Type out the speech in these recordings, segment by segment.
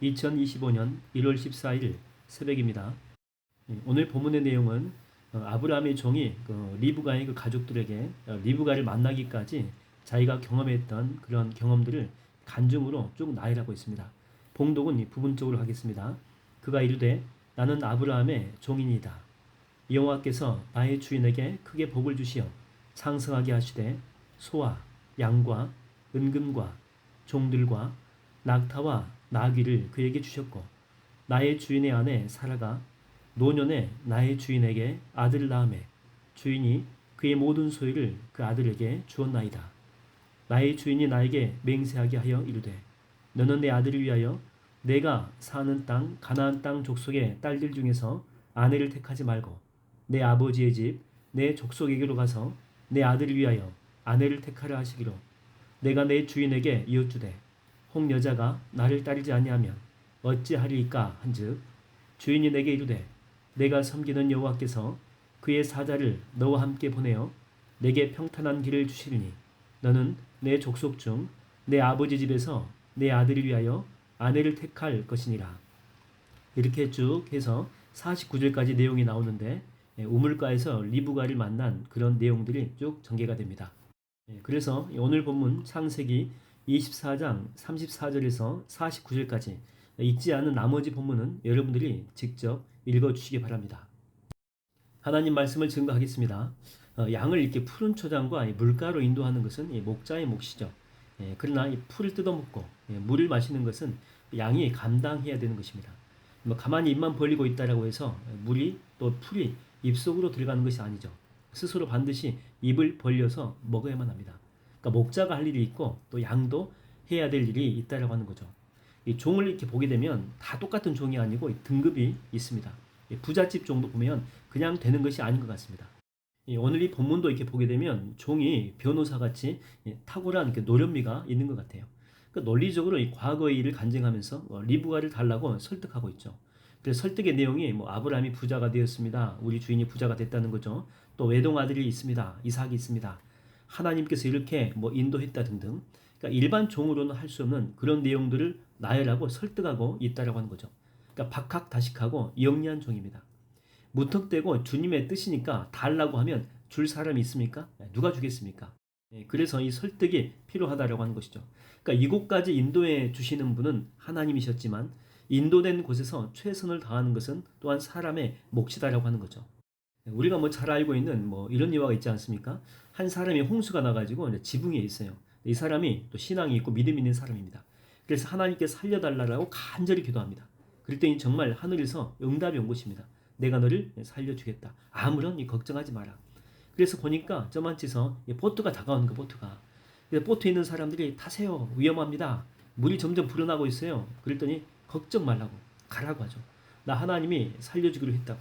2025년 1월 14일 새벽입니다. 오늘 본문의 내용은 아브라함의 종이 리브가의 그 가족들에게 리브가를 만나기까지 자기가 경험했던 그런 경험들을 간증으로 쭉 나열하고 있습니다. 봉독은 부분적으로 하겠습니다. 그가 이르되 나는 아브라함의 종이니이다. 여호와께서 나의 주인에게 크게 복을 주시어昌盛하게 하시되 소와 양과 은금과 종들과 낙타와 나귀를 그에게 주셨고 나의 주인의 아내 사라가 노년에 나의 주인에게 아들을 낳음에 주인이 그의 모든 소유를 그 아들에게 주었나이다. 나의 주인이 나에게 맹세하게 하여 이르되 너는 내 아들을 위하여 내가 사는 땅 가나안 땅 족속의 딸들 중에서 아내를 택하지 말고 내 아버지의 집 내 족속에게로 가서 내 아들을 위하여 아내를 택하라 하시기로 내가 내 주인에게 이어주되 혹 여자가 나를 따르지 아니하면 어찌하리이까 한즉 주인이 내게 이르되 내가 섬기는 여호와께서 그의 사자를 너와 함께 보내어 내게 평탄한 길을 주시리니 너는 내 족속 중 내 아버지 집에서 내 아들을 위하여 아내를 택할 것이니라. 이렇게 쭉 해서 49절까지 내용이 나오는데 우물가에서 리브가를 만난 그런 내용들이 쭉 전개가 됩니다. 그래서 오늘 본문 창세기 24장 34절에서 49절까지 읽지 않은 나머지 본문은 여러분들이 직접 읽어주시기 바랍니다. 하나님 말씀을 증거하겠습니다. 양을 이렇게 푸른 초장과 물가로 인도하는 것은 목자의 몫이죠. 그러나 이 풀을 뜯어먹고 물을 마시는 것은 양이 감당해야 되는 것입니다. 가만히 입만 벌리고 있다라고 해서 물이 또 풀이 입속으로 들어가는 것이 아니죠. 스스로 반드시 입을 벌려서 먹어야만 합니다. 그러니까 목자가 할 일이 있고 또 양도 해야 될 일이 있다라고 하는 거죠. 이 종을 이렇게 보게 되면 다 똑같은 종이 아니고 등급이 있습니다. 부잣집 종도 보면 그냥 되는 것이 아닌 것 같습니다. 오늘 이 본문도 이렇게 보게 되면 종이 변호사같이 탁월한 노련미가 있는 것 같아요. 그러니까 논리적으로 이 과거의 일을 간증하면서 리브가를 달라고 설득하고 있죠. 그래서 설득의 내용이 아브라함이 부자가 되었습니다. 우리 주인이 부자가 됐다는 거죠. 또 외동 아들이 있습니다. 이삭이 있습니다. 하나님께서 이렇게 인도했다 등등. 그러니까 일반 종으로는 할 수 없는 그런 내용들을 나열하고 설득하고 있다라고 하는 거죠. 그러니까 박학다식하고 영리한 종입니다. 무턱대고 주님의 뜻이니까 달라고 하면 줄 사람이 있습니까? 누가 주겠습니까? 그래서 이 설득이 필요하다라고 하는 것이죠. 그러니까 이곳까지 인도해 주시는 분은 하나님이셨지만 인도된 곳에서 최선을 다하는 것은 또한 사람의 몫이다라고 하는 거죠. 우리가 잘 알고 있는 이런 예화가 있지 않습니까? 한 사람이 홍수가 나가지고 지붕에 있어요. 이 사람이 또 신앙이 있고 믿음이 있는 사람입니다. 그래서 하나님께 살려달라고 간절히 기도합니다. 그랬더니 정말 하늘에서 응답이 온 것입니다. 내가 너를 살려주겠다. 아무런 걱정하지 마라. 그래서 보니까 저만치서 보트가 다가오는 거 보트가. 그래서 보트에 있는 사람들이 타세요. 위험합니다. 물이 점점 불어나고 있어요. 그랬더니 걱정 말라고 가라고 하죠. 나 하나님이 살려주기로 했다고.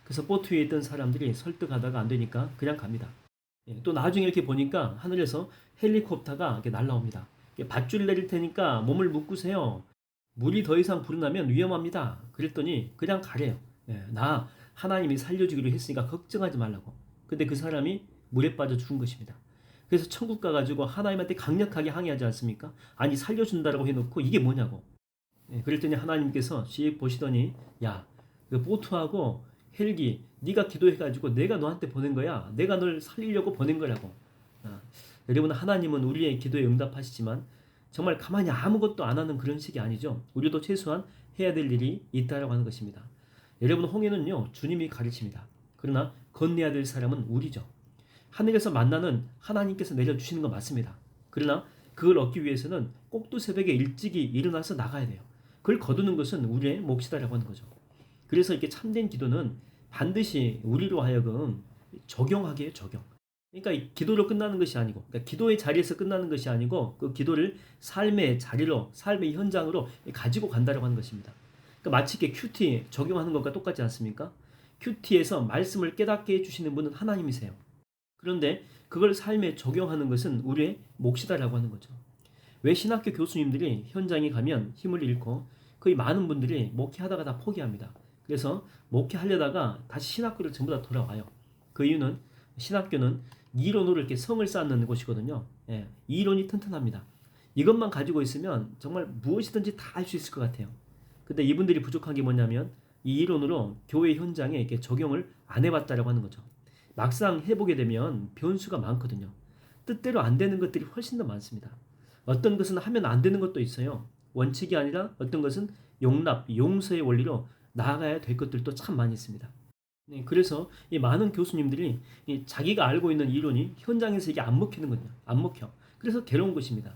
그래서 보트 위에 있던 사람들이 설득하다가 안 되니까 그냥 갑니다. 또 나중에 이렇게 보니까 하늘에서 헬리콥터가 이렇게 날라옵니다. 밧줄 내릴 테니까 몸을 묶으세요. 물이 더 이상 불어나면 위험합니다. 그랬더니 그냥 가래요. 나 하나님이 살려주기로 했으니까 걱정하지 말라고. 근데 그 사람이 물에 빠져 죽은 것입니다. 그래서 천국 가가지고 하나님한테 강력하게 항의하지 않습니까? 아니 살려준다라고 해놓고 이게 뭐냐고. 그랬더니 하나님께서 씩 보시더니 야, 그 보트하고 헬기 네가 기도해가지고 내가 너한테 보낸 거야. 내가 널 살리려고 보낸 거라고. 여러분 하나님은 우리의 기도에 응답하시지만 정말 가만히 아무것도 안 하는 그런 식이 아니죠. 우리도 최소한 해야 될 일이 있다라고 하는 것입니다. 여러분 홍해는요 주님이 가르칩니다. 그러나 건너야 될 사람은 우리죠. 하늘에서 만나는 하나님께서 내려주시는 건 맞습니다. 그러나 그걸 얻기 위해서는 꼭두 새벽에 일찍이 일어나서 나가야 돼요. 그걸 거두는 것은 우리의 몫이다라고 하는 거죠. 그래서 이렇게 참된 기도는 반드시 우리로 하여금 적용하게 해요. 적용. 그러니까 이 기도로 끝나는 것이 아니고 그러니까 기도의 자리에서 끝나는 것이 아니고 그 기도를 삶의 자리로 삶의 현장으로 가지고 간다라고 하는 것입니다. 그러니까 마치 이렇게 큐티 적용하는 것과 똑같지 않습니까? 큐티에서 말씀을 깨닫게 해주시는 분은 하나님이세요. 그런데 그걸 삶에 적용하는 것은 우리의 몫이다라고 하는 거죠. 왜 신학교 교수님들이 현장에 가면 힘을 잃고 거의 많은 분들이 목회하다가 다 포기합니다. 그래서 목회하려다가 다시 신학교를 전부 다 돌아와요. 그 이유는 신학교는 이론으로 이렇게 성을 쌓는 곳이거든요. 이론이 튼튼합니다. 이것만 가지고 있으면 정말 무엇이든지 다 할 수 있을 것 같아요. 근데 이분들이 부족한 게 뭐냐면 이 이론으로 교회 현장에 이렇게 적용을 안 해봤다라고 하는 거죠. 막상 해보게 되면 변수가 많거든요. 뜻대로 안 되는 것들이 훨씬 더 많습니다. 어떤 것은 하면 안 되는 것도 있어요. 원칙이 아니라 어떤 것은 용납, 용서의 원리로 나아가야 될 것들도 참 많이 있습니다. 네, 그래서 이 많은 교수님들이 이 자기가 알고 있는 이론이 현장에서 이게 안 먹히는 거예요. 안 먹혀. 그래서 괴로운 것입니다.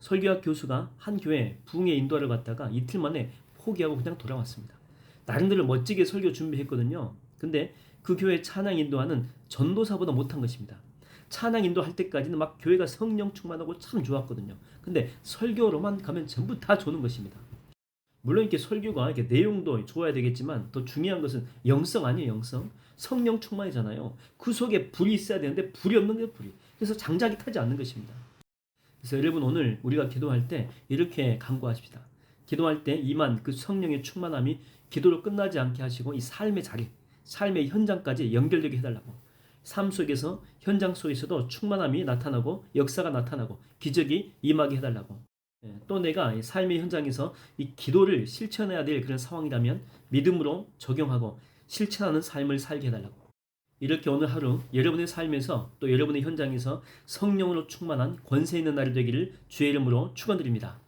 설교학 교수가 한 교회 부흥의 인도를 받다가 이틀 만에 포기하고 그냥 돌아왔습니다. 나름대로 멋지게 설교 준비했거든요. 근데 그 교회 찬양 인도하는 전도사보다 못한 것입니다. 찬양 인도할 때까지는 막 교회가 성령 충만하고 참 좋았거든요. 근데 설교로만 가면 전부 다 조는 것입니다. 물론 이렇게 설교가 이렇게 내용도 좋아야 되겠지만 더 중요한 것은 영성 아니에요, 영성. 성령 충만이잖아요. 그 속에 불이 있어야 되는데 불이 없는 거예요, 불이. 그래서 장작이 타지 않는 것입니다. 그래서 여러분 오늘 우리가 기도할 때 이렇게 간구하십시다. 기도할 때 임한 그 성령의 충만함이 기도로 끝나지 않게 하시고 이 삶의 자리, 삶의 현장까지 연결되게 해달라고. 삶 속에서 현장 속에서도 충만함이 나타나고 역사가 나타나고 기적이 임하게 해달라고. 또 내가 이 삶의 현장에서 이 기도를 실천해야 될 그런 상황이라면 믿음으로 적용하고 실천하는 삶을 살게 해달라고. 이렇게 오늘 하루 여러분의 삶에서 또 여러분의 현장에서 성령으로 충만한 권세 있는 날이 되기를 주의 이름으로 축원드립니다.